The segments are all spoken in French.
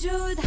موجود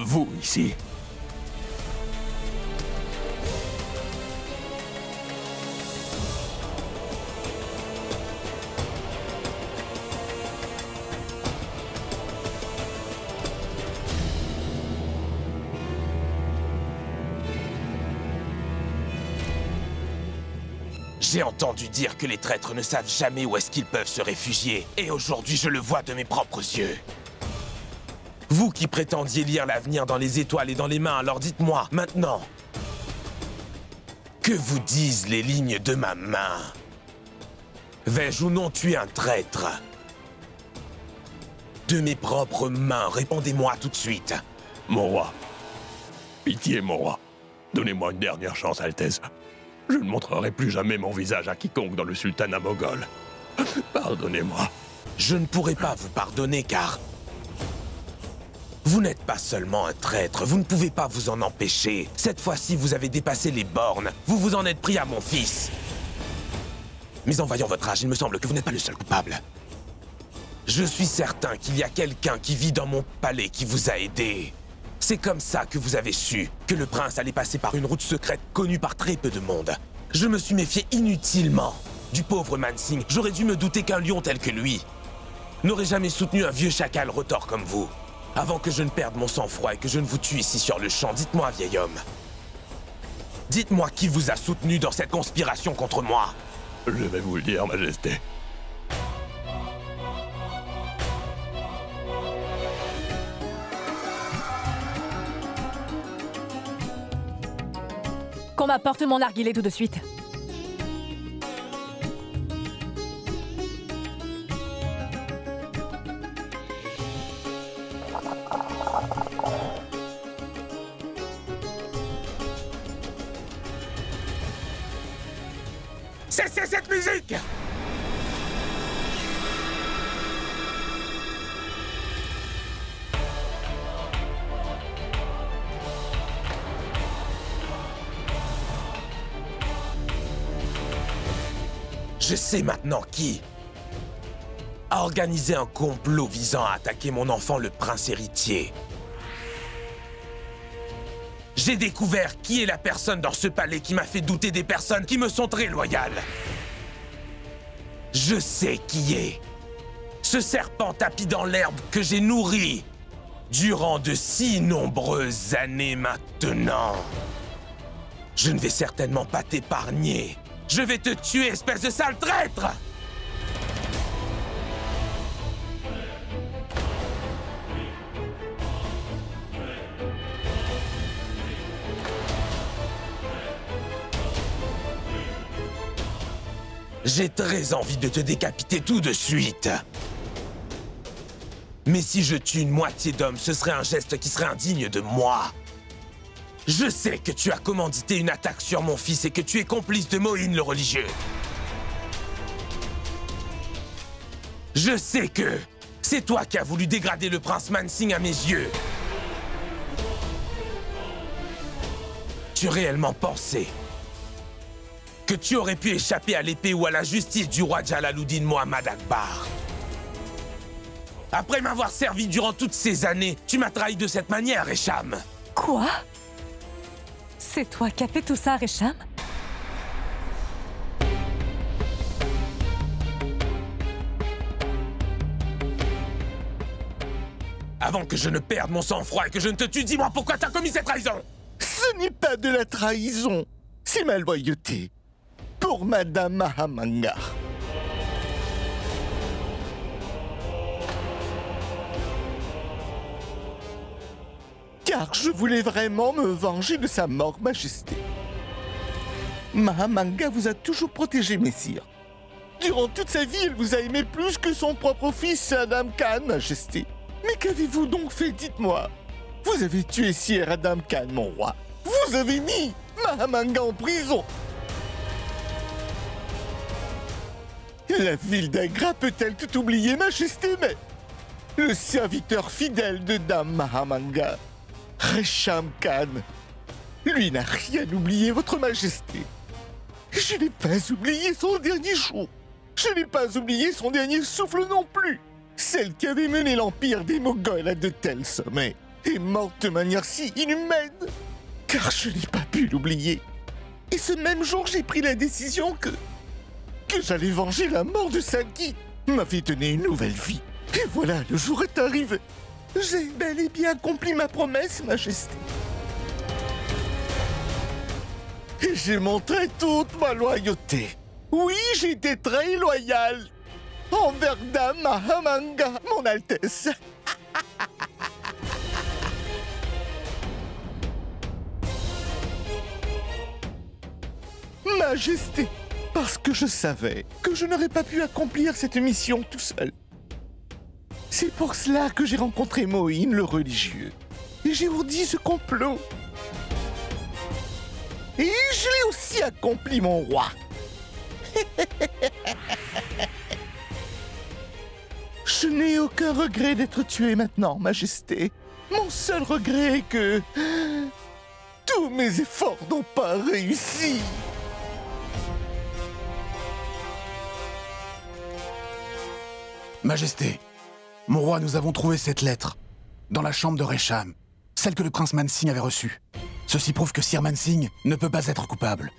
Vous, ici. J'ai entendu dire que les traîtres ne savent jamais où est-ce qu'ils peuvent se réfugier. Et aujourd'hui, je le vois de mes propres yeux. Vous qui prétendiez lire l'avenir dans les étoiles et dans les mains, alors dites-moi, maintenant, que vous disent les lignes de ma main? Vais-je ou non tuer un traître? De mes propres mains, répondez-moi tout de suite. Mon roi. Pitié, mon roi. Donnez-moi une dernière chance, Altesse. Je ne montrerai plus jamais mon visage à quiconque dans le sultanat moghol. Pardonnez-moi. Je ne pourrai pas vous pardonner car... vous n'êtes pas seulement un traître, vous ne pouvez pas vous en empêcher. Cette fois-ci, vous avez dépassé les bornes. Vous vous en êtes pris à mon fils. Mais en voyant votre âge, il me semble que vous n'êtes pas le seul coupable. Je suis certain qu'il y a quelqu'un qui vit dans mon palais qui vous a aidé. C'est comme ça que vous avez su que le prince allait passer par une route secrète connue par très peu de monde. Je me suis méfié inutilement du pauvre Mansingh. J'aurais dû me douter qu'un lion tel que lui n'aurait jamais soutenu un vieux chacal retors comme vous. Avant que je ne perde mon sang-froid et que je ne vous tue ici sur le champ, dites-moi, vieil homme. Dites-moi qui vous a soutenu dans cette conspiration contre moi. Je vais vous le dire, Majesté. Qu'on m'apporte mon narguilé tout de suite. Cessez cette musique! Je sais maintenant qui a organisé un complot visant à attaquer mon enfant, le prince héritier. J'ai découvert qui est la personne dans ce palais qui m'a fait douter des personnes qui me sont très loyales. Je sais qui est ce serpent tapi dans l'herbe que j'ai nourri durant de si nombreuses années maintenant. Je ne vais certainement pas t'épargner. Je vais te tuer, espèce de sale traître! J'ai très envie de te décapiter tout de suite. Mais si je tue une moitié d'homme, ce serait un geste qui serait indigne de moi. Je sais que tu as commandité une attaque sur mon fils et que tu es complice de Mohin le religieux. Je sais que c'est toi qui as voulu dégrader le prince Mansingh à mes yeux. Tu réellement pensé que tu aurais pu échapper à l'épée ou à la justice du roi Jalaluddin Mohammad Akbar? Après m'avoir servi durant toutes ces années, tu m'as trahi de cette manière, Resham. Quoi? C'est toi qui as fait tout ça, Resham? Avant que je ne perde mon sang-froid et que je ne te tue, dis-moi pourquoi t'as commis cette trahison! Ce n'est pas de la trahison, c'est ma loyauté pour Madame Mahamanga. Car je voulais vraiment me venger de sa mort, Majesté. Mahamanga vous a toujours protégé, messire. Durant toute sa vie, elle vous a aimé plus que son propre fils, Adam Khan, Majesté. Mais qu'avez-vous donc fait, dites-moi? Vous avez tué Sir Adam Khan, mon roi. Vous avez mis Mahamanga en prison. La ville d'Agra peut-elle tout oublier, Majesté, mais le serviteur fidèle de Dame Mahamanga, Resham Khan, lui n'a rien oublié, votre Majesté. Je n'ai pas oublié son dernier jour. Je n'ai pas oublié son dernier souffle non plus. Celle qui avait mené l'empire des Moghols à de tels sommets est morte de manière si inhumaine, car je n'ai pas pu l'oublier. Et ce même jour, j'ai pris la décision que j'allais venger la mort de Saki, m'avait donné une nouvelle vie. Et voilà, le jour est arrivé. J'ai bel et bien accompli ma promesse, Majesté. Et j'ai montré toute ma loyauté. Oui, j'ai été très loyal envers Dame Mahamanga, mon Altesse. Majesté, parce que je savais que je n'aurais pas pu accomplir cette mission tout seul. C'est pour cela que j'ai rencontré Mohin, le religieux, et j'ai ourdi ce complot. Et je l'ai aussi accompli, mon roi. Je n'ai aucun regret d'être tué maintenant, Majesté. Mon seul regret est que tous mes efforts n'ont pas réussi. Majesté, mon roi, nous avons trouvé cette lettre dans la chambre de Resham, celle que le prince Mansingh avait reçue. Ceci prouve que Sir Mansingh ne peut pas être coupable.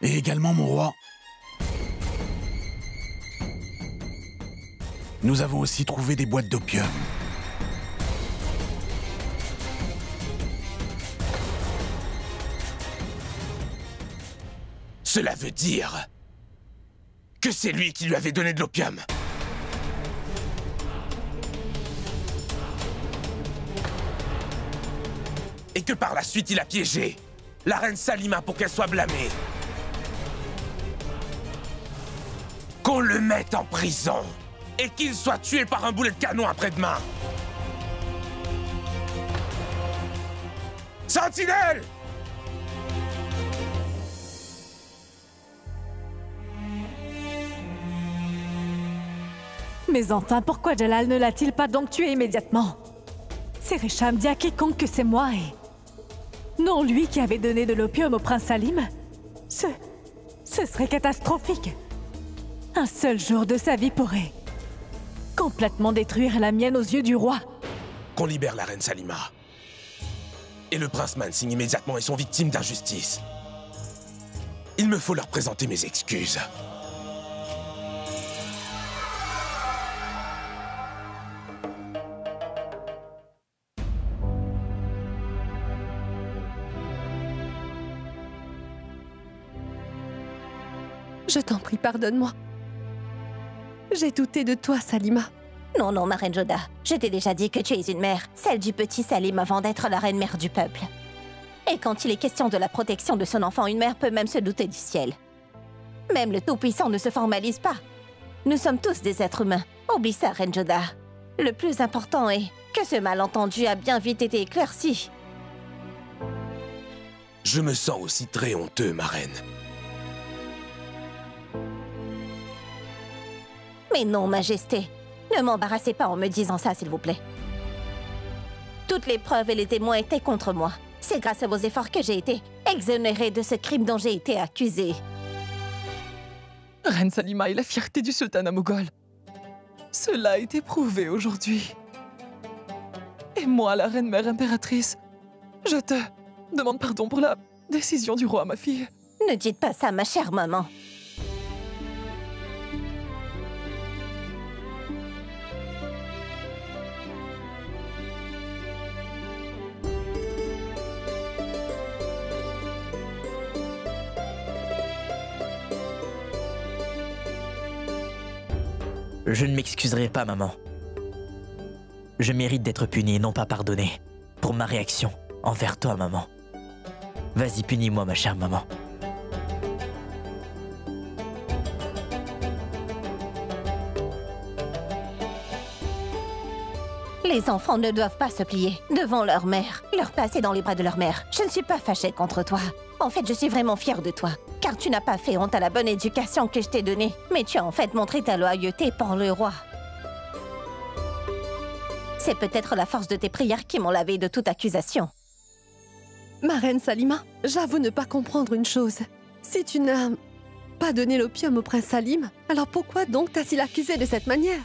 Et également, mon roi, nous avons aussi trouvé des boîtes d'opium. Cela veut dire que c'est lui qui lui avait donné de l'opium. Et que par la suite, il a piégé la reine Salima pour qu'elle soit blâmée. Qu'on le mette en prison et qu'il soit tué par un boulet de canon après-demain. Sentinelle! Mais enfin, pourquoi Jalal ne l'a-t-il pas donc tué immédiatement? C'est Resham dit à quiconque que c'est moi et... non lui qui avait donné de l'opium au prince Salim. Ce serait catastrophique. Un seul jour de sa vie pourrait complètement détruire la mienne aux yeux du roi. Qu'on libère la reine Salima. Et le prince Mansingh immédiatement et sont victimes d'injustice. Il me faut leur présenter mes excuses. Je t'en prie, pardonne-moi. J'ai douté de toi, Salima. Non, non, ma reine Joda. Je t'ai déjà dit que tu es une mère, celle du petit Salim avant d'être la reine mère du peuple. Et quand il est question de la protection de son enfant, une mère peut même se douter du ciel. Même le Tout-Puissant ne se formalise pas. Nous sommes tous des êtres humains. Oublie ça, reine Joda. Le plus important est que ce malentendu a bien vite été éclairci. Je me sens aussi très honteux, ma reine. Mais non, Majesté. Ne m'embarrassez pas en me disant ça, s'il vous plaît. Toutes les preuves et les témoins étaient contre moi. C'est grâce à vos efforts que j'ai été exonérée de ce crime dont j'ai été accusée. Reine Salima est la fierté du sultanat moghol. Cela a été prouvé aujourd'hui. Et moi, la reine mère impératrice, je te demande pardon pour la décision du roi, ma fille. Ne dites pas ça, ma chère maman. Je ne m'excuserai pas, maman. Je mérite d'être puni et non pas pardonné pour ma réaction envers toi, maman. Vas-y, punis-moi, ma chère maman. Les enfants ne doivent pas se plier devant leur mère, leur passer dans les bras de leur mère. Je ne suis pas fâchée contre toi. En fait, je suis vraiment fière de toi, car tu n'as pas fait honte à la bonne éducation que je t'ai donnée, mais tu as en fait montré ta loyauté pour le roi. C'est peut-être la force de tes prières qui m'ont lavé de toute accusation. Ma reine Salima, j'avoue ne pas comprendre une chose. Si tu n'as pas donné l'opium au prince Salim, alors pourquoi donc t'as-t-il accusé de cette manière?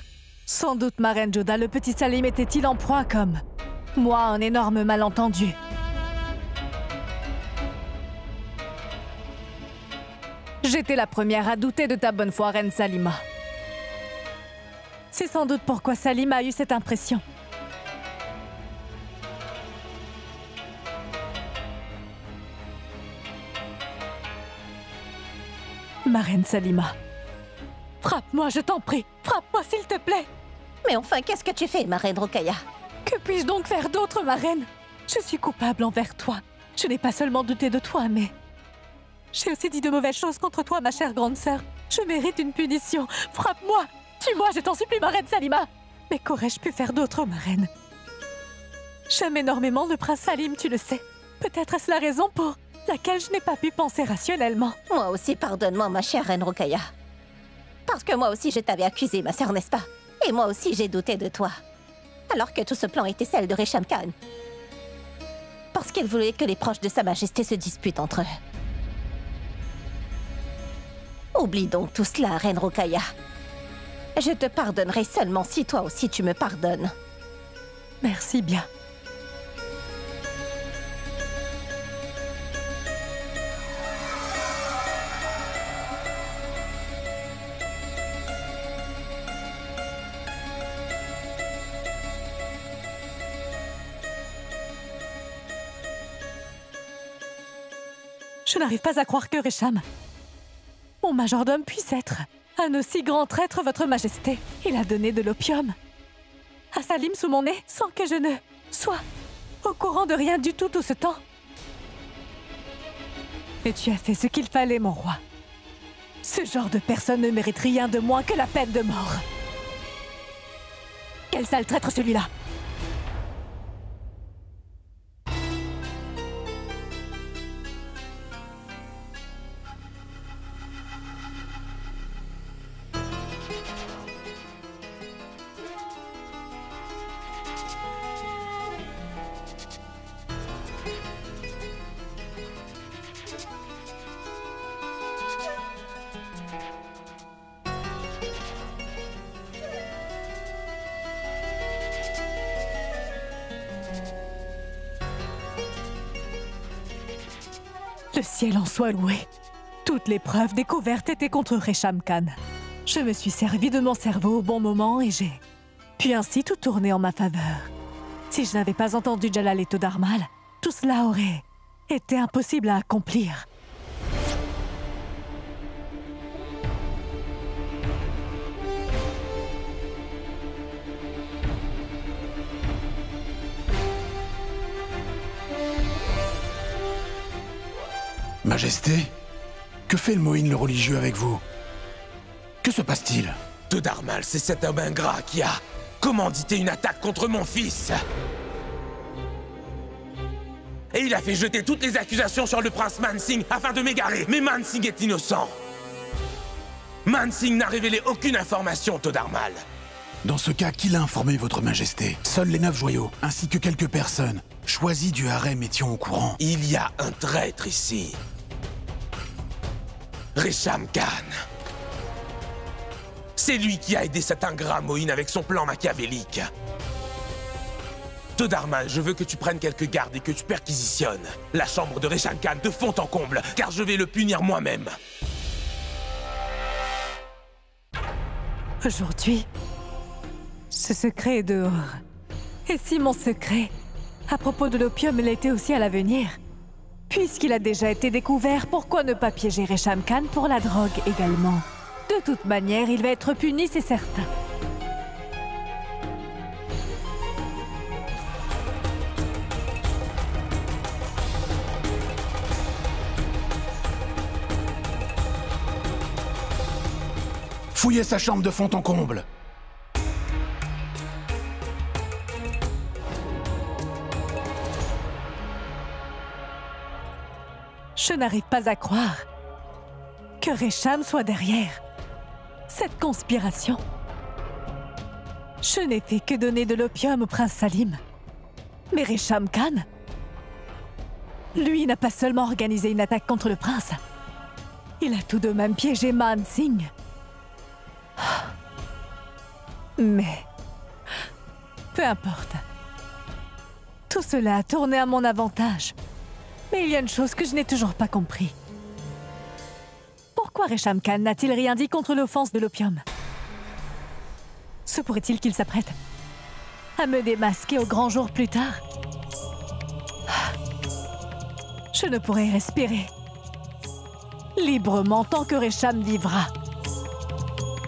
Sans doute, ma reine Joda, le petit Salim était-il en proie comme moi, un énorme malentendu. J'étais la première à douter de ta bonne foi, reine Salima. C'est sans doute pourquoi Salim a eu cette impression. Ma reine Salima, frappe-moi, je t'en prie. Frappe-moi, s'il te plaît. Mais enfin, qu'est-ce que tu fais, ma reine Rukaya? Que puis-je donc faire d'autre, ma reine? Je suis coupable envers toi. Je n'ai pas seulement douté de toi, mais... j'ai aussi dit de mauvaises choses contre toi, ma chère grande sœur. Je mérite une punition. Frappe-moi. Tue-moi, je t'en supplie, ma reine Salima. Mais qu'aurais-je pu faire d'autre, ma reine? J'aime énormément le prince Salim, tu le sais. Peut-être est-ce la raison pour laquelle je n'ai pas pu penser rationnellement. Moi aussi, pardonne-moi, ma chère reine Rukaya. Parce que moi aussi, je t'avais accusée, ma sœur, n'est-ce pas? Et moi aussi, j'ai douté de toi. Alors que tout ce plan était celle de Resham Khan. Parce qu'il voulait que les proches de Sa Majesté se disputent entre eux. Oublie donc tout cela, reine Rukaya. Je te pardonnerai seulement si toi aussi tu me pardonnes. Merci bien. Je n'arrive pas à croire que Resham, mon majordome, puisse être un aussi grand traître, votre majesté. Il a donné de l'opium à Salim sous mon nez sans que je ne sois au courant de rien du tout ce temps. Et tu as fait ce qu'il fallait, mon roi. Ce genre de personne ne mérite rien de moins que la peine de mort. Quel sale traître celui-là! Le ciel en soit loué. Toutes les preuves découvertes étaient contre Resham Khan. Je me suis servi de mon cerveau au bon moment et j'ai pu ainsi tout tourner en ma faveur. Si je n'avais pas entendu Jalal et Todarmal, tout cela aurait été impossible à accomplir. Majesté, que fait le Mohin le religieux avec vous? Que se passe-t-il? Todarmal, c'est cet homme ingrat qui a commandité une attaque contre mon fils. Et il a fait jeter toutes les accusations sur le prince Mansingh afin de m'égarer. Mais Mansingh est innocent. Mansingh n'a révélé aucune information, Todarmal. Dans ce cas, qui l'a informé, votre majesté? Seuls les 9 joyaux, ainsi que quelques personnes choisies du harem étaient au courant. Il y a un traître ici. Resham Khan. C'est lui qui a aidé cet ingrat Mohin avec son plan machiavélique. Todarman, je veux que tu prennes quelques gardes et que tu perquisitionnes la chambre de Resham Khan de fond en comble, car je vais le punir moi-même. Aujourd'hui, ce secret est dehors. Et si mon secret, à propos de l'opium, l'était aussi à l'avenir? Puisqu'il a déjà été découvert, pourquoi ne pas piéger Resham Khan pour la drogue également? De toute manière, il va être puni, c'est certain. Fouillez sa chambre de fond en comble. Je n'arrive pas à croire que Resham soit derrière cette conspiration. Je n'ai fait que donner de l'opium au prince Salim. Mais Resham Khan, lui, n'a pas seulement organisé une attaque contre le prince. Il a tout de même piégé Man Singh. Mais peu importe. Tout cela a tourné à mon avantage. Mais il y a une chose que je n'ai toujours pas compris. Pourquoi Resham Khan n'a-t-il rien dit contre l'offense de l'opium? Se pourrait-il qu'il s'apprête à me démasquer au grand jour plus tard? Je ne pourrai respirer librement tant que Resham vivra.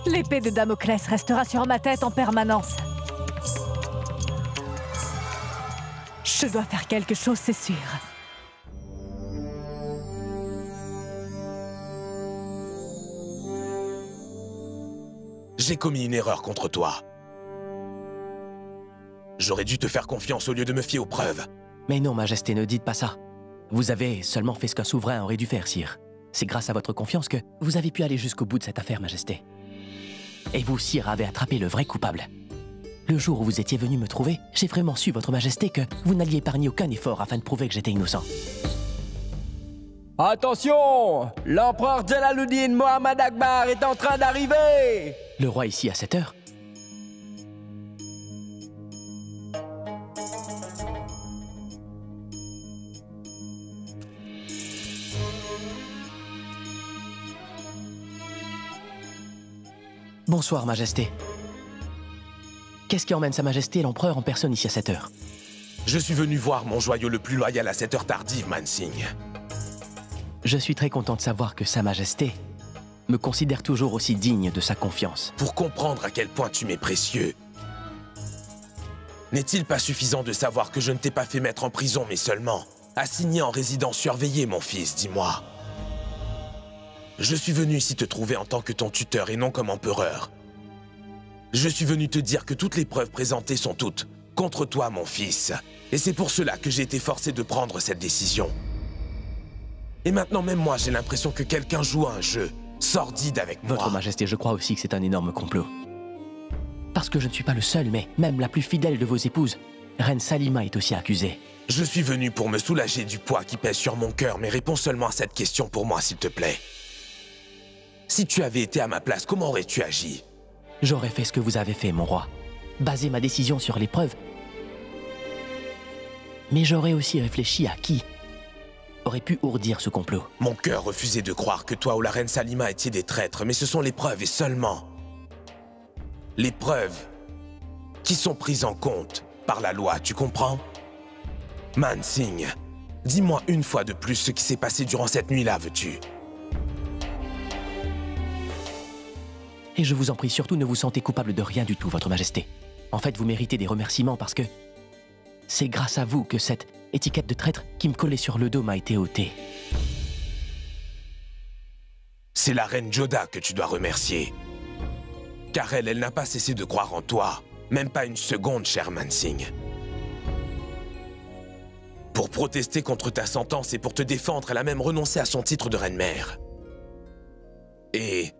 L'épée de Damoclès restera sur ma tête en permanence. Je dois faire quelque chose, c'est sûr. J'ai commis une erreur contre toi. J'aurais dû te faire confiance au lieu de me fier aux preuves. Mais non, Majesté, ne dites pas ça. Vous avez seulement fait ce qu'un souverain aurait dû faire, sire. C'est grâce à votre confiance que vous avez pu aller jusqu'au bout de cette affaire, Majesté. Et vous, sire, avez attrapé le vrai coupable. Le jour où vous étiez venu me trouver, j'ai vraiment su, votre Majesté, que vous n'alliez épargner aucun effort afin de prouver que j'étais innocent. Attention! L'empereur Jalaluddin Mohammad Akbar est en train d'arriver! Le roi ici à cette heure? Bonsoir, Majesté. Qu'est-ce qui emmène Sa Majesté l'Empereur en personne ici à cette heure? Je suis venu voir mon joyau le plus loyal à cette heure tardive, Man Singh. Je suis très content de savoir que Sa Majesté me considère toujours aussi digne de sa confiance. Pour comprendre à quel point tu m'es précieux, n'est-il pas suffisant de savoir que je ne t'ai pas fait mettre en prison, mais seulement assigné en résidence surveillée, mon fils, dis-moi? Je suis venu ici te trouver en tant que ton tuteur et non comme empereur. Je suis venu te dire que toutes les preuves présentées sont toutes contre toi, mon fils. Et c'est pour cela que j'ai été forcé de prendre cette décision. Et maintenant, même moi, j'ai l'impression que quelqu'un joue à un jeu sordide avec moi. Votre Majesté, je crois aussi que c'est un énorme complot. Parce que je ne suis pas le seul, mais même la plus fidèle de vos épouses, Reine Salima, est aussi accusée. Je suis venu pour me soulager du poids qui pèse sur mon cœur, mais réponds seulement à cette question pour moi, s'il te plaît. Si tu avais été à ma place, comment aurais-tu agi? J'aurais fait ce que vous avez fait, mon roi. Baser ma décision sur les preuves. Mais j'aurais aussi réfléchi à qui aurait pu ourdir ce complot. Mon cœur refusait de croire que toi ou la reine Salima étiez des traîtres, mais ce sont les preuves et seulement les preuves qui sont prises en compte par la loi, tu comprends? Man Singh, dis-moi une fois de plus ce qui s'est passé durant cette nuit-là, veux-tu? Et je vous en prie, surtout ne vous sentez coupable de rien du tout, votre Majesté. En fait, vous méritez des remerciements parce que c'est grâce à vous que cette étiquette de traître qui me collait sur le dos m'a été ôtée. C'est la reine Joda que tu dois remercier. Car elle n'a pas cessé de croire en toi. Même pas une seconde, cher Man Singh. Pour protester contre ta sentence et pour te défendre, elle a même renoncé à son titre de reine-mère. Et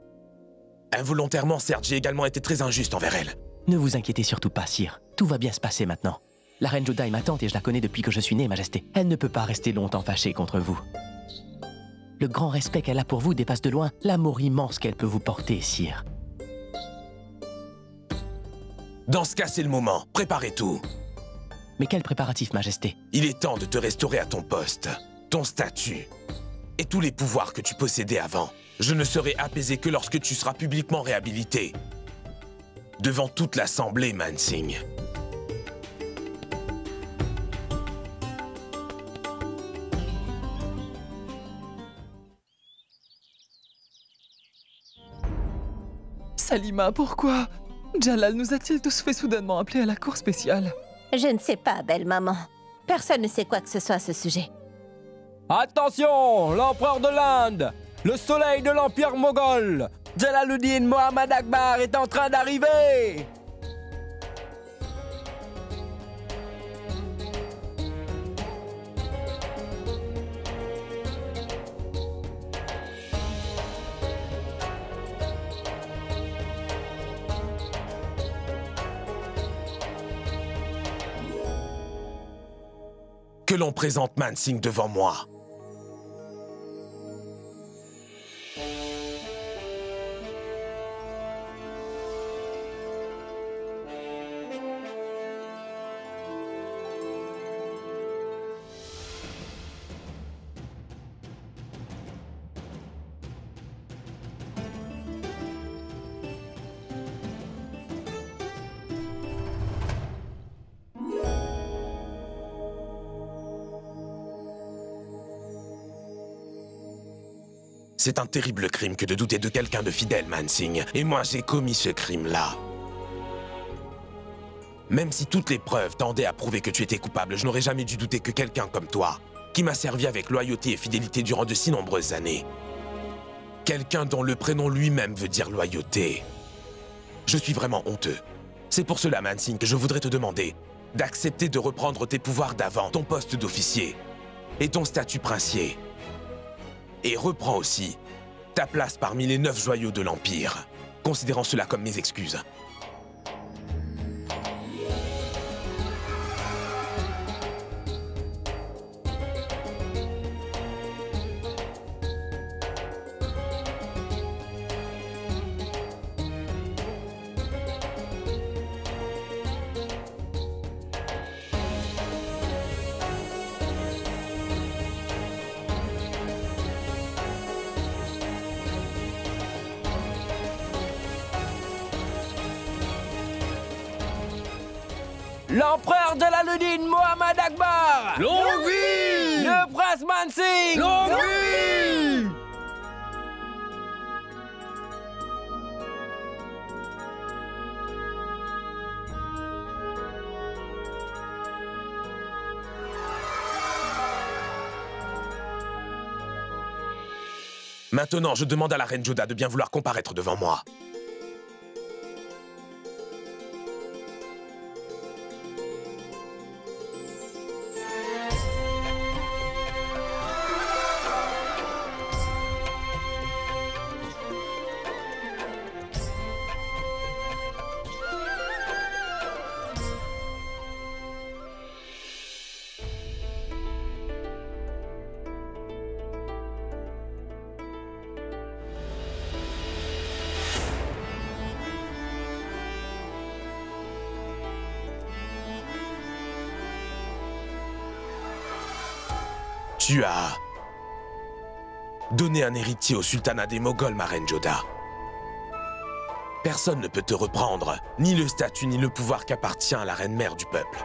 involontairement, certes, j'ai également été très injuste envers elle. Ne vous inquiétez surtout pas, sire. Tout va bien se passer maintenant. La reine Joda est ma tante et je la connais depuis que je suis né, Majesté. Elle ne peut pas rester longtemps fâchée contre vous. Le grand respect qu'elle a pour vous dépasse de loin l'amour immense qu'elle peut vous porter, sire. Dans ce cas, c'est le moment. Préparez tout. Mais quel préparatif, Majesté? Il est temps de te restaurer à ton poste, ton statut et tous les pouvoirs que tu possédais avant. Je ne serai apaisé que lorsque tu seras publiquement réhabilité. Devant toute l'Assemblée, Mansingh. Salima, pourquoi Jalal nous a-t-il tous fait soudainement appeler à la cour spéciale? Je ne sais pas, belle maman. Personne ne sait quoi que ce soit à ce sujet. Attention, l'empereur de l'Inde, le soleil de l'empire moghol, Jalaluddin Mohammad Akbar est en train d'arriver. Que l'on présente Mansingh devant moi. C'est un terrible crime que de douter de quelqu'un de fidèle, Mansingh. Et moi, j'ai commis ce crime-là. Même si toutes les preuves tendaient à prouver que tu étais coupable, je n'aurais jamais dû douter que quelqu'un comme toi, qui m'a servi avec loyauté et fidélité durant de si nombreuses années. Quelqu'un dont le prénom lui-même veut dire loyauté. Je suis vraiment honteux. C'est pour cela, Mansingh, que je voudrais te demander d'accepter de reprendre tes pouvoirs d'avant, ton poste d'officier et ton statut princier. Et reprends aussi ta place parmi les 9 joyaux de l'Empire, considérant cela comme mes excuses. L'empereur Jalaluddin Mohammad Akbar! Longue vie! Le prince Mansingh! Longue vie! Maintenant, je demande à la reine Joda de bien vouloir comparaître devant moi. Tu as donné un héritier au sultanat des Moghols, ma reine Joda. Personne ne peut te reprendre, ni le statut ni le pouvoir qu'appartient à la reine-mère du peuple.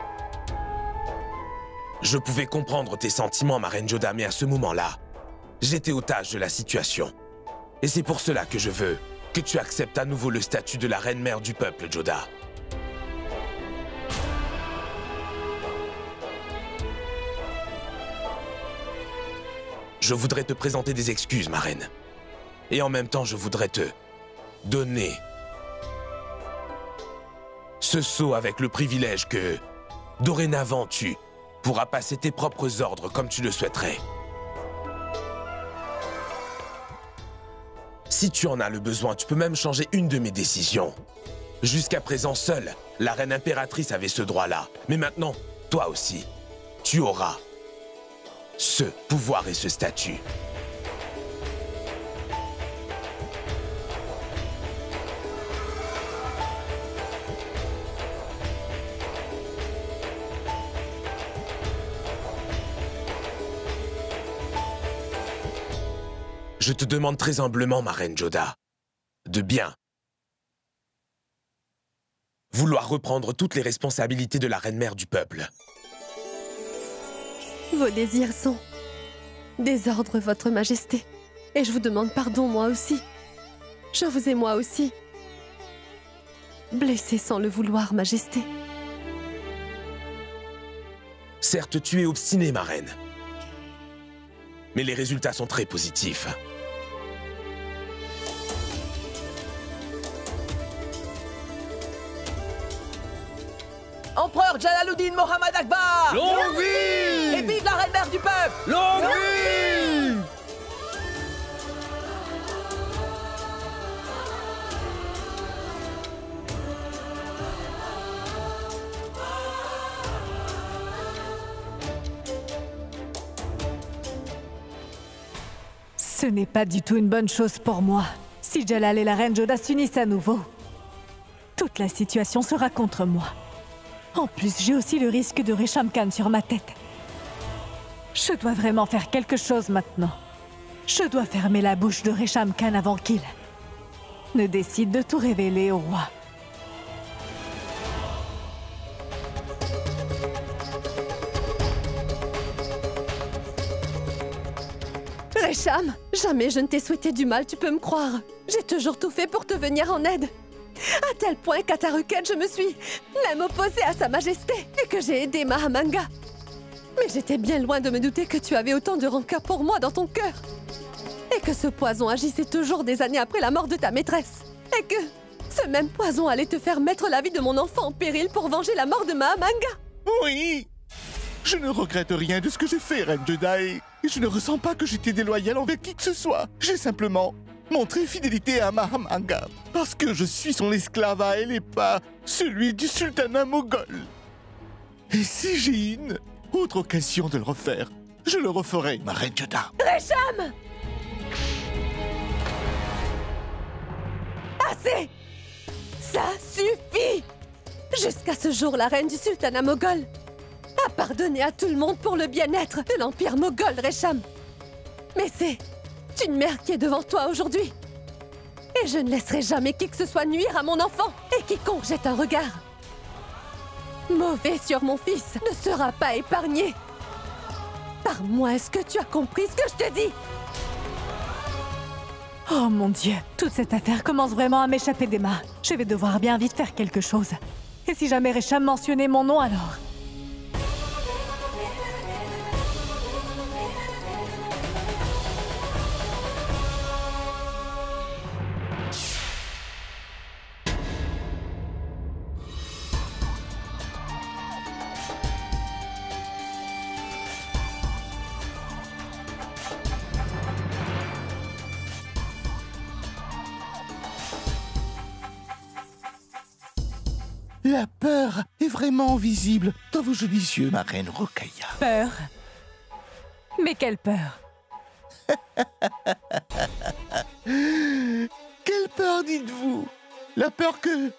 Je pouvais comprendre tes sentiments, ma reine Joda, mais à ce moment-là, j'étais otage de la situation. Et c'est pour cela que je veux que tu acceptes à nouveau le statut de la reine-mère du peuple, Joda. Je voudrais te présenter des excuses, ma reine. Et en même temps, je voudrais te donner ce sceau avec le privilège que, dorénavant, tu pourras passer tes propres ordres comme tu le souhaiterais. Si tu en as le besoin, tu peux même changer une de mes décisions. Jusqu'à présent, seule la reine impératrice avait ce droit-là. Mais maintenant, toi aussi, tu auras ce pouvoir et ce statut. Je te demande très humblement, ma reine Joda, de bien vouloir reprendre toutes les responsabilités de la reine-mère du peuple. Vos désirs sont des ordres, votre majesté. Et je vous demande pardon, moi aussi. Je vous ai moi aussi blessé sans le vouloir, majesté. Certes, tu es obstinée, ma reine. Mais les résultats sont très positifs. Empereur Jalaluddin Mohammad Akbar! Longue vie! Et vive la reine-mère du peuple! Longue vie! Ce n'est pas du tout une bonne chose pour moi. Si Jalal et la reine Joda s'unissent à nouveau, toute la situation sera contre moi. En plus, j'ai aussi le risque de Resham Khan sur ma tête. Je dois vraiment faire quelque chose maintenant. Je dois fermer la bouche de Resham Khan avant qu'il ne décide de tout révéler au roi. Resham, jamais je ne t'ai souhaité du mal, tu peux me croire. J'ai toujours tout fait pour te venir en aide. À tel point qu'à ta requête, je me suis même opposée à sa majesté et que j'ai aidé Mahamanga. Mais j'étais bien loin de me douter que tu avais autant de rancœur pour moi dans ton cœur. Et que ce poison agissait toujours des années après la mort de ta maîtresse. Et que ce même poison allait te faire mettre la vie de mon enfant en péril pour venger la mort de Mahamanga. Oui! Je ne regrette rien de ce que j'ai fait, Reine Joda, et je ne ressens pas que j'étais déloyal envers qui que ce soit. J'ai simplement montré fidélité à Mahamanga, parce que je suis son esclave à elle et pas celui du sultanat moghol. Et si j'ai une autre occasion de le refaire, je le referai, ma Reine Joda. Resham! Assez! Ça suffit! Jusqu'à ce jour, la reine du sultanat moghol a pardonné à tout le monde pour le bien-être de l'empire moghol, Resham. Mais c'est une mère qui est devant toi aujourd'hui. Et je ne laisserai jamais qui que ce soit nuire à mon enfant. Et quiconque jette un regard mauvais sur mon fils ne sera pas épargné. Par moi, est-ce que tu as compris ce que je te dis? Oh mon Dieu, toute cette affaire commence vraiment à m'échapper des mains. Je vais devoir bien vite faire quelque chose. Et si jamais Resham mentionnait mon nom alors? La peur est vraiment visible dans vos jolis yeux, ma reine Rokhaya. Peur? Mais quelle peur? Quelle peur, dites-vous? La peur que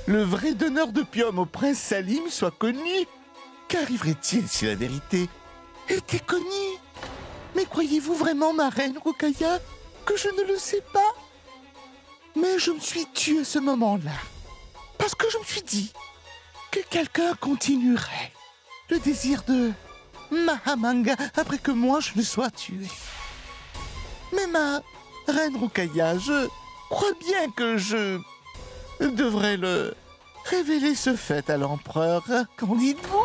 le vrai donneur d'opium au prince Salim soit connu? Qu'arriverait-il si la vérité était connue? Mais croyez-vous vraiment, ma reine Rokhaya, que je ne le sais pas? Mais je me suis tue à ce moment-là. Parce que je me suis dit que quelqu'un continuerait le désir de Mahamanga après que moi je le sois tué. Mais ma reine Rokhaya, je crois bien que je devrais le révéler ce fait à l'empereur. Qu'en dites-vous?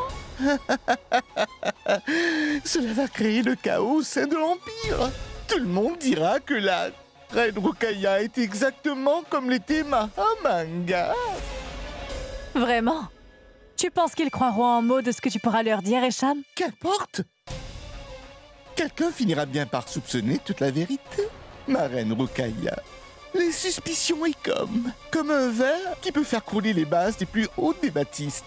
Cela va créer le chaos au sein de l'Empire. Tout le monde dira que la reine Rokhaya est exactement comme l'était Mahamanga. Vraiment? Tu penses qu'ils croiront en mots de ce que tu pourras leur dire, Resham? Qu'importe! Quelqu'un finira bien par soupçonner toute la vérité, ma reine Rokhaya. Les suspicions est comme un verre qui peut faire couler les bases des plus hautes des bâtisses,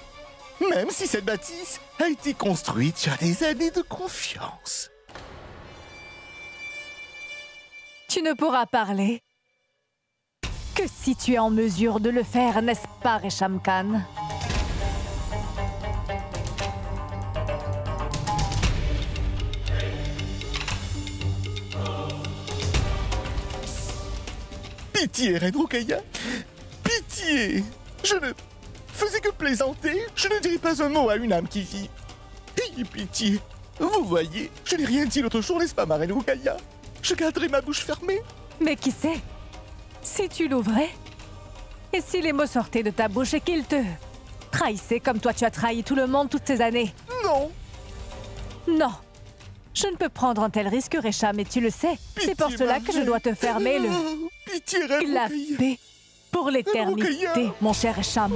même si cette bâtisse a été construite sur des années de confiance. Tu ne pourras parler que si tu es en mesure de le faire, n'est-ce pas, Resham Khan? Pitié, Reine Rukaya. Pitié. Je ne faisais que plaisanter. Je ne dirai pas un mot à une âme qui vit. Ayez pitié. Vous voyez, je n'ai rien dit l'autre jour, n'est-ce pas, ma Reine Rukaya? Je garderai ma bouche fermée. Mais qui sait? Si tu l'ouvrais, et si les mots sortaient de ta bouche et qu'il te trahissait comme toi tu as trahi tout le monde toutes ces années? Non. Non. Je ne peux prendre un tel risque, Resham, et tu le sais. C'est pour cela que je dois te fermer le Pitié, Reine la Rukaya. paix pour l'éternité, Rukaya. mon cher Resham.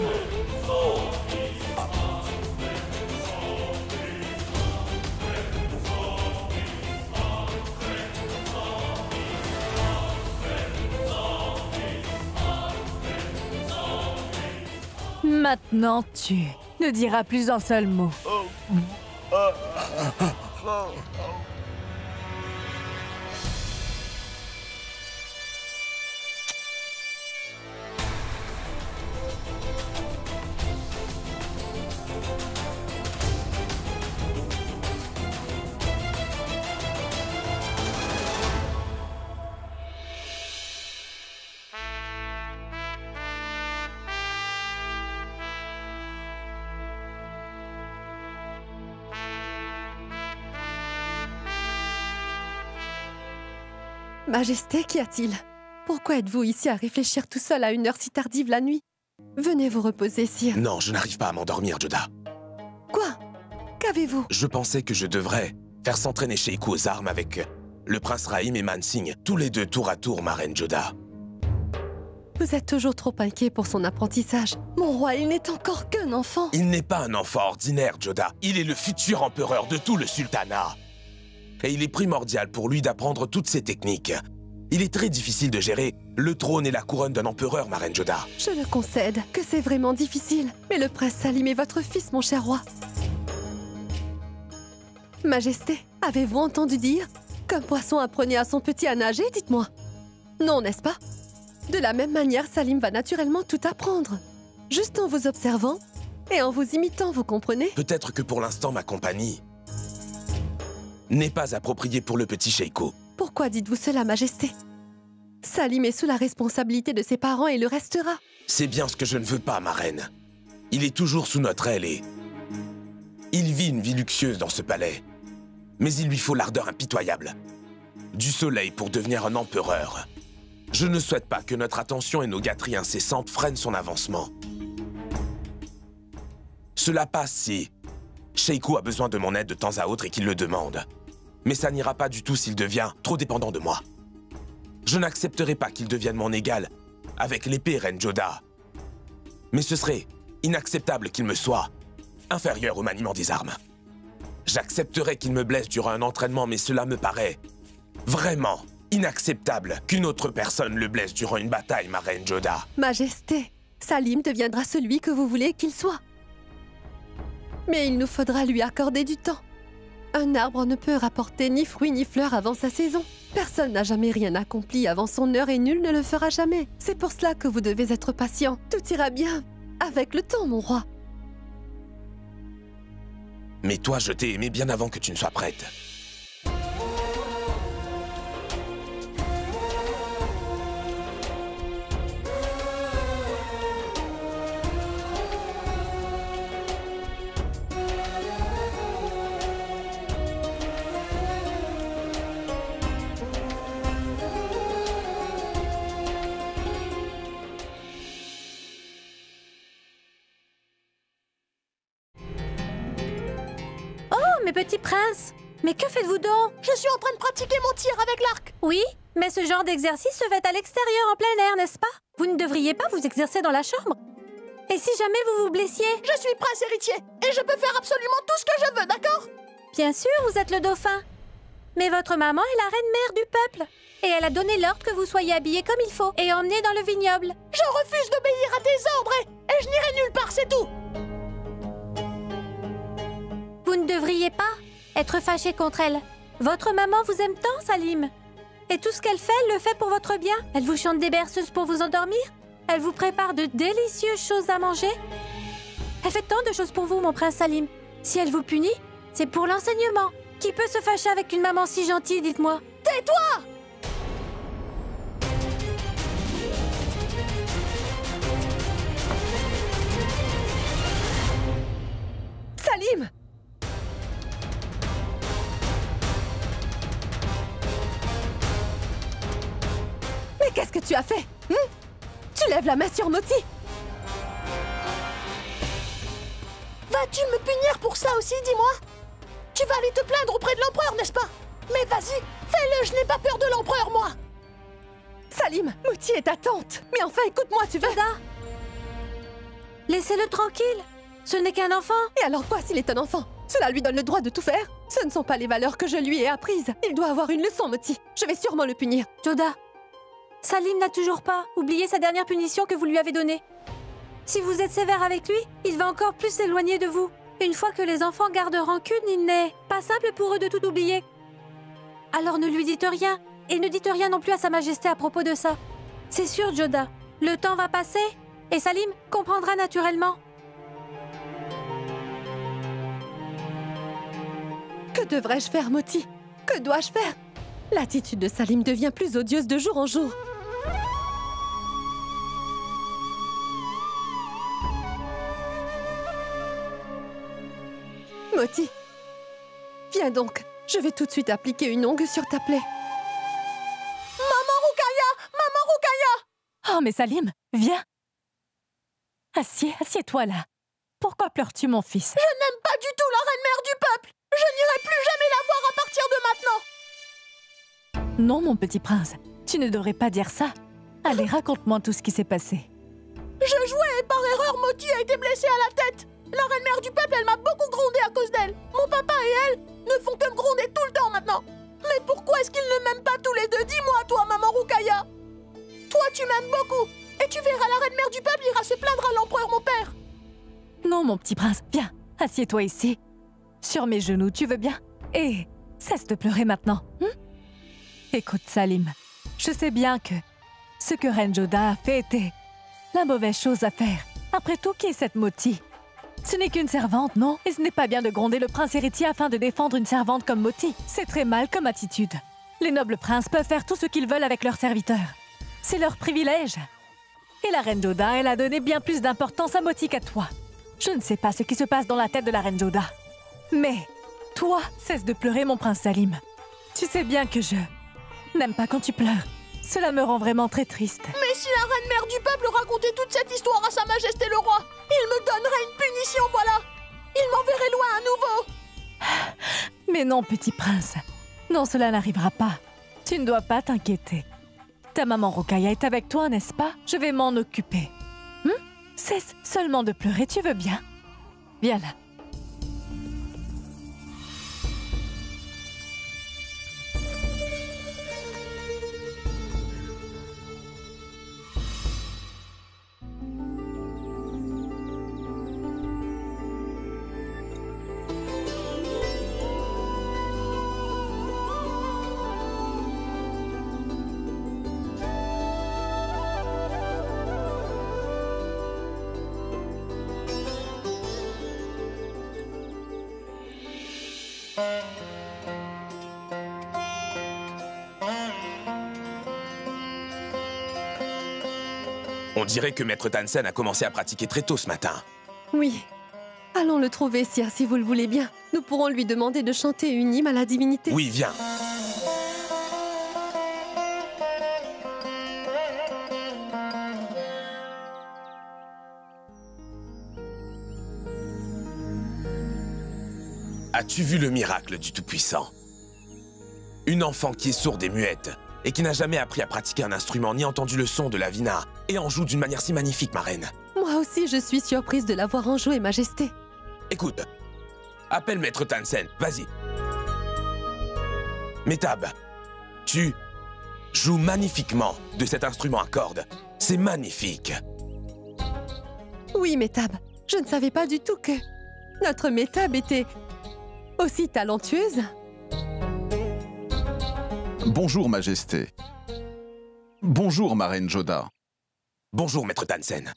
Maintenant, tu ne diras plus un seul mot. Majesté, qu'y a-t-il? Pourquoi êtes-vous ici à réfléchir tout seul à une heure si tardive la nuit? Venez vous reposer, sire. Non, je n'arrive pas à m'endormir, Joda. Quoi? Qu'avez-vous? Je pensais que je devrais faire s'entraîner Sheikou aux armes avec le prince Rahim et Mansingh, tous les deux tour à tour, ma reine Joda. Vous êtes toujours trop inquiet pour son apprentissage. Mon roi, il n'est encore qu'un enfant. Il n'est pas un enfant ordinaire, Joda. Il est le futur empereur de tout le sultanat. Et il est primordial pour lui d'apprendre toutes ces techniques. Il est très difficile de gérer le trône et la couronne d'un empereur, ma reine Joda. Je le concède que c'est vraiment difficile. Mais le prince Salim est votre fils, mon cher roi. Majesté, avez-vous entendu dire qu'un poisson apprenait à son petit à nager, dites-moi? Non, n'est-ce pas? De la même manière, Salim va naturellement tout apprendre. Juste en vous observant et en vous imitant, vous comprenez? Peut-être que pour l'instant, ma compagnie n'est pas appropriée pour le petit Sheikou. Pourquoi dites-vous cela, Majesté? Salim est sous la responsabilité de ses parents et le restera. C'est bien ce que je ne veux pas, ma reine. Il est toujours sous notre aile et il vit une vie luxueuse dans ce palais. Mais il lui faut l'ardeur impitoyable. Du soleil pour devenir un empereur. Je ne souhaite pas que notre attention et nos gâteries incessantes freinent son avancement. Cela passe si Sheikou a besoin de mon aide de temps à autre et qu'il le demande. Mais ça n'ira pas du tout s'il devient trop dépendant de moi. Je n'accepterai pas qu'il devienne mon égal avec l'épée, Reine Joda. Mais ce serait inacceptable qu'il me soit inférieur au maniement des armes. J'accepterai qu'il me blesse durant un entraînement, mais cela me paraît vraiment inacceptable qu'une autre personne le blesse durant une bataille, ma Reine Joda. Majesté, Salim deviendra celui que vous voulez qu'il soit. Mais il nous faudra lui accorder du temps. Un arbre ne peut rapporter ni fruits ni fleurs avant sa saison. Personne n'a jamais rien accompli avant son heure et nul ne le fera jamais. C'est pour cela que vous devez être patient. Tout ira bien avec le temps, mon roi. Mais toi, je t'ai aimé bien avant que tu ne sois prête. Mes petits princes, mais que faites-vous donc? Je suis en train de pratiquer mon tir avec l'arc. Oui, mais ce genre d'exercice se fait à l'extérieur en plein air, n'est-ce pas? Vous ne devriez pas vous exercer dans la chambre. Et si jamais vous vous blessiez? Je suis prince héritier et je peux faire absolument tout ce que je veux, d'accord? Bien sûr, vous êtes le dauphin. Mais votre maman est la reine-mère du peuple. Et elle a donné l'ordre que vous soyez habillés comme il faut et emmenés dans le vignoble. Je refuse d'obéir à tes ordres et je n'irai nulle part, c'est tout. Vous ne devriez pas être fâché contre elle. Votre maman vous aime tant, Salim. Et tout ce qu'elle fait, elle le fait pour votre bien. Elle vous chante des berceuses pour vous endormir. Elle vous prépare de délicieuses choses à manger. Elle fait tant de choses pour vous, mon prince Salim. Si elle vous punit, c'est pour l'enseignement. Qui peut se fâcher avec une maman si gentille, dites-moi? Tais-toi! Mais qu'est-ce que tu as fait? Tu lèves la main sur Moti? Vas-tu me punir pour ça aussi, dis-moi? Tu vas aller te plaindre auprès de l'empereur, n'est-ce pas? Mais vas-y, fais-le, je n'ai pas peur de l'empereur, moi! Salim, Moti est ta tante. Mais enfin, écoute-moi, tu veux... Laissez-le tranquille. Ce n'est qu'un enfant. Et alors quoi s'il est un enfant? Cela lui donne le droit de tout faire? Ce ne sont pas les valeurs que je lui ai apprises. Il doit avoir une leçon, Moti. Je vais sûrement le punir. Joda, Salim n'a toujours pas oublié sa dernière punition que vous lui avez donnée. Si vous êtes sévère avec lui, il va encore plus s'éloigner de vous. Une fois que les enfants gardent rancune, il n'est pas simple pour eux de tout oublier. Alors ne lui dites rien, et ne dites rien non plus à Sa Majesté à propos de ça. C'est sûr, Joda, le temps va passer, et Salim comprendra naturellement. Que devrais-je faire, Moti? Que dois-je faire? L'attitude de Salim devient plus odieuse de jour en jour. Moti, viens donc. Je vais tout de suite appliquer une ongle sur ta plaie. Maman Rukaya! Maman Rukaya! Oh, mais Salim, viens. Assieds-toi là. Pourquoi pleures-tu, mon fils? Je n'aime pas du tout la reine-mère du peuple! Je n'irai plus jamais la voir à partir de maintenant! Non, mon petit prince. Tu ne devrais pas dire ça. Allez, raconte-moi tout ce qui s'est passé. Je jouais et par erreur, Moti a été blessée à la tête. La reine-mère du peuple, elle m'a beaucoup grondé à cause d'elle. Mon papa et elle ne font que me gronder tout le temps maintenant. Mais pourquoi est-ce qu'ils ne m'aiment pas tous les deux? Dis-moi, toi, maman Rukaya. Toi, tu m'aimes beaucoup. Et tu verras, la reine-mère du peuple ira se plaindre à l'empereur, mon père. Non, mon petit prince, viens. Assieds-toi ici. Sur mes genoux, tu veux bien? Et cesse de pleurer maintenant. Écoute, Salim, je sais bien que ce que Reine Joda a fait était la mauvaise chose à faire. Après tout, qui est cette Moti? Ce n'est qu'une servante, non? Et ce n'est pas bien de gronder le prince héritier afin de défendre une servante comme Moti. C'est très mal comme attitude. Les nobles princes peuvent faire tout ce qu'ils veulent avec leurs serviteurs. C'est leur privilège. Et la Reine Joda, elle a donné bien plus d'importance à Moti qu'à toi. Je ne sais pas ce qui se passe dans la tête de la Reine Joda. Mais toi, cesse de pleurer, mon prince Salim. Tu sais bien que je n'aime pas quand tu pleures. Cela me rend vraiment très triste. Mais si la reine-mère du peuple racontait toute cette histoire à Sa Majesté le roi, il me donnerait une punition, voilà. Il m'enverrait loin à nouveau. Mais non, petit prince. Non, cela n'arrivera pas. Tu ne dois pas t'inquiéter. Ta maman Rukaya est avec toi, n'est-ce pas? Je vais m'en occuper. Cesse seulement de pleurer, tu veux bien? Viens là. On dirait que Maître Tansen a commencé à pratiquer très tôt ce matin. Oui. Allons le trouver, sire, si vous le voulez bien. Nous pourrons lui demander de chanter une hymne à la divinité. Oui, viens. As-tu vu le miracle du Tout-Puissant? Une enfant qui est sourde et muette, et qui n'a jamais appris à pratiquer un instrument ni entendu le son de la vina, et en joue d'une manière si magnifique, ma reine. Moi aussi, je suis surprise de la voir en jouer, Majesté. Écoute, appelle Maître Tansen, vas-y. Métab, tu joues magnifiquement de cet instrument à cordes. C'est magnifique. Oui, Métab. Je ne savais pas du tout que notre Métab était aussi talentueuse. Bonjour, Majesté. Bonjour, ma reine Joda. Bonjour, Maître Tansen.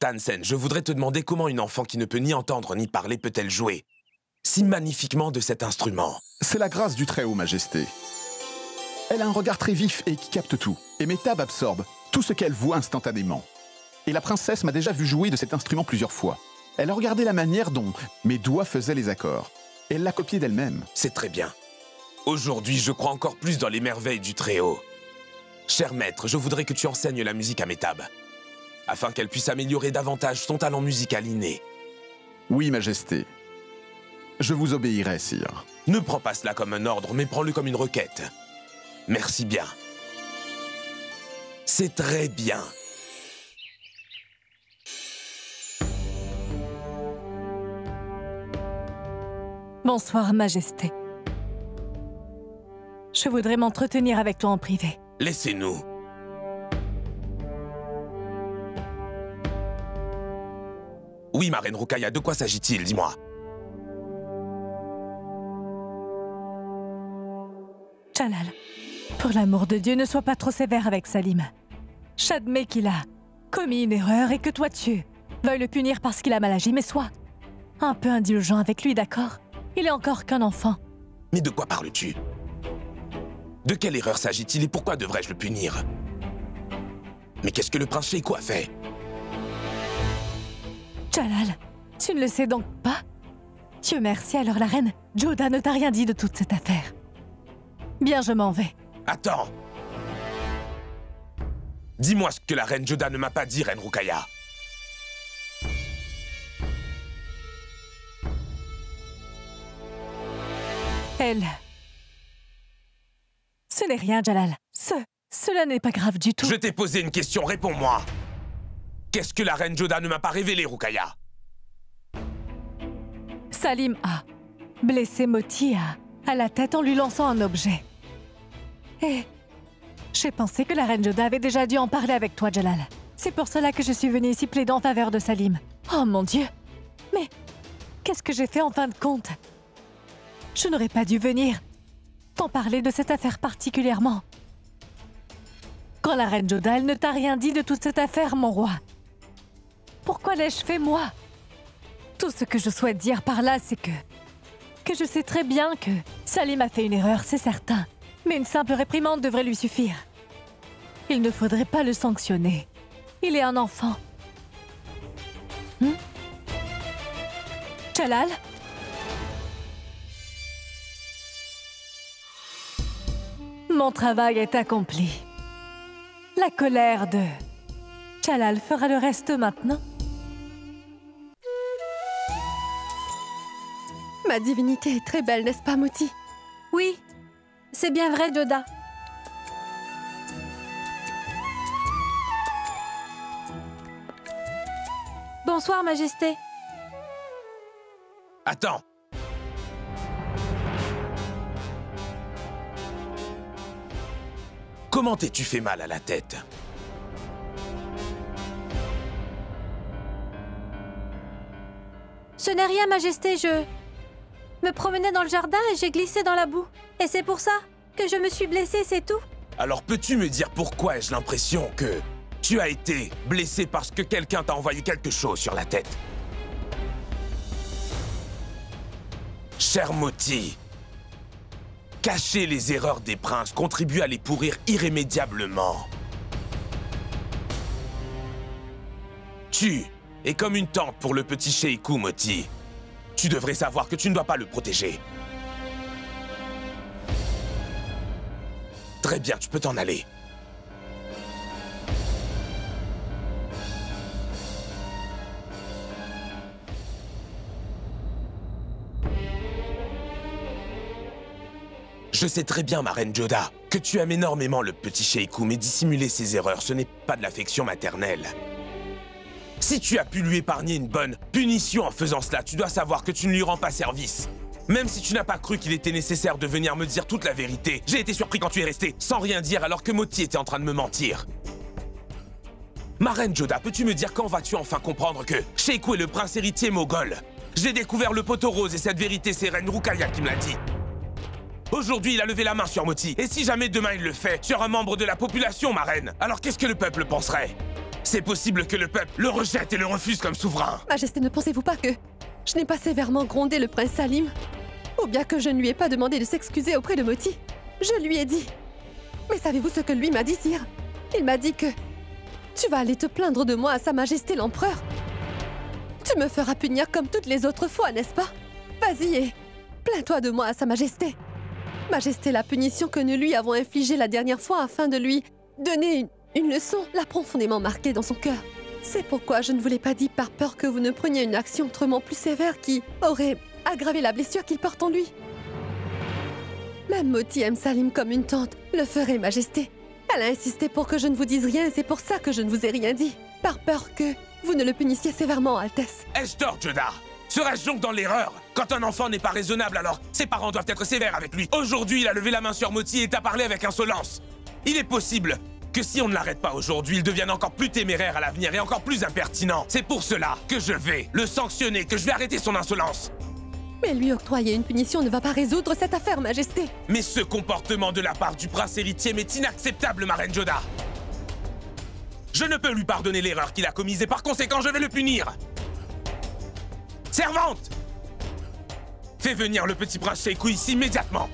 Tansen, je voudrais te demander comment une enfant qui ne peut ni entendre ni parler peut-elle jouer si magnifiquement de cet instrument? C'est la grâce du Très-Haut, Majesté. Elle a un regard très vif et qui capte tout. Et Métab absorbe tout ce qu'elle voit instantanément. Et la princesse m'a déjà vu jouer de cet instrument plusieurs fois. Elle a regardé la manière dont mes doigts faisaient les accords. Et elle l'a copié d'elle-même. C'est très bien. Aujourd'hui, je crois encore plus dans les merveilles du Très-Haut. Cher maître, je voudrais que tu enseignes la musique à Metab, afin qu'elle puisse améliorer davantage son talent musical inné. Oui, Majesté. Je vous obéirai, sire. Ne prends pas cela comme un ordre, mais prends-le comme une requête. Merci bien. C'est très bien. Bonsoir, Majesté. Je voudrais m'entretenir avec toi en privé. Laissez-nous. Oui, ma reine Rukaya, de quoi s'agit-il, dis-moi? Jalal, pour l'amour de Dieu, ne sois pas trop sévère avec Salim. J'admets qu'il a commis une erreur et que toi tu veuilles le punir parce qu'il a mal agi, mais sois un peu indulgent avec lui, d'accord? Il est encore qu'un enfant. Mais de quoi parles-tu? De quelle erreur s'agit-il et pourquoi devrais-je le punir? Mais qu'est-ce que le prince Sheikou a fait? Jalal, tu ne le sais donc pas? Dieu merci, alors la reine Joda ne t'a rien dit de toute cette affaire. Bien, je m'en vais. Attends! Dis-moi ce que la reine Joda ne m'a pas dit, reine Rukaya. Elle... Ce n'est rien, Jalal. Cela n'est pas grave du tout. Je t'ai posé une question, réponds-moi. Qu'est-ce que la reine Joda ne m'a pas révélé, Rukaya? Salim a blessé Moti à la tête en lui lançant un objet. Et j'ai pensé que la reine Joda avait déjà dû en parler avec toi, Jalal. C'est pour cela que je suis venue ici plaider en faveur de Salim. Oh mon Dieu! Mais qu'est-ce que j'ai fait en fin de compte? Je n'aurais pas dû venir t'en parler de cette affaire particulièrement. Quand la reine Joda, elle ne t'a rien dit de toute cette affaire, mon roi. Pourquoi l'ai-je fait, moi? Tout ce que je souhaite dire par là, c'est que je sais très bien que Salim a fait une erreur, c'est certain. Mais une simple réprimande devrait lui suffire. Il ne faudrait pas le sanctionner. Il est un enfant. Jalal? Mon travail est accompli. La colère de Jalal fera le reste maintenant. Ma divinité est très belle, n'est-ce pas, Moti? Oui, c'est bien vrai, Joda. Bonsoir, Majesté. Attends! Comment t'es-tu fait mal à la tête? Ce n'est rien, Majesté, je me promenais dans le jardin et j'ai glissé dans la boue. Et c'est pour ça que je me suis blessée, c'est tout. Alors peux-tu me dire pourquoi ai-je l'impression que tu as été blessé parce que quelqu'un t'a envoyé quelque chose sur la tête? Cher Moti, cacher les erreurs des princes contribue à les pourrir irrémédiablement. Tu es comme une tante pour le petit Sheikou, Moti. Tu devrais savoir que tu ne dois pas le protéger. Très bien, tu peux t'en aller. Je sais très bien, ma reine Joda, que tu aimes énormément le petit Sheikou, mais dissimuler ses erreurs, ce n'est pas de l'affection maternelle. Si tu as pu lui épargner une bonne punition en faisant cela, tu dois savoir que tu ne lui rends pas service. Même si tu n'as pas cru qu'il était nécessaire de venir me dire toute la vérité, j'ai été surpris quand tu es resté sans rien dire alors que Moti était en train de me mentir. Ma reine Joda, peux-tu me dire quand vas-tu enfin comprendre que Sheikou est le prince héritier moghol? J'ai découvert le poteau rose et cette vérité, c'est reine Rukaya qui me l'a dit. Aujourd'hui, il a levé la main sur Moti. Et si jamais demain il le fait sur un membre de la population, ma reine, alors qu'est-ce que le peuple penserait? C'est possible que le peuple le rejette et le refuse comme souverain. Majesté, ne pensez-vous pas que je n'ai pas sévèrement grondé le prince Salim? Ou bien que je ne lui ai pas demandé de s'excuser auprès de Moti? Je lui ai dit. Mais savez-vous ce que lui m'a dit, sire? Il m'a dit que tu vas aller te plaindre de moi à Sa Majesté l'Empereur. Tu me feras punir comme toutes les autres fois, n'est-ce pas? Vas-y et plains-toi de moi à Sa Majesté. Majesté, la punition que nous lui avons infligée la dernière fois afin de lui donné une leçon l'a profondément marqué dans son cœur. C'est pourquoi je ne vous l'ai pas dit par peur que vous ne preniez une action autrement plus sévère qui aurait aggravé la blessure qu'il porte en lui. Même Moti aime Salim comme une tante, le ferait, Majesté. Elle a insisté pour que je ne vous dise rien et c'est pour ça que je ne vous ai rien dit. Par peur que vous ne le punissiez sévèrement, Altesse. Ai-je tort, Joda? Serais-je donc dans l'erreur? Quand un enfant n'est pas raisonnable, alors ses parents doivent être sévères avec lui. Aujourd'hui, il a levé la main sur Moti et t'a parlé avec insolence. Il est possible que si on ne l'arrête pas aujourd'hui, il devienne encore plus téméraire à l'avenir et encore plus impertinent. C'est pour cela que je vais le sanctionner, que je vais arrêter son insolence. Mais lui octroyer une punition ne va pas résoudre cette affaire, Majesté. Mais ce comportement de la part du prince héritier m'est inacceptable, ma reine Joda. Je ne peux lui pardonner l'erreur qu'il a commise et par conséquent, je vais le punir. Servante! Fais venir le petit prince Sheikou ici immédiatement.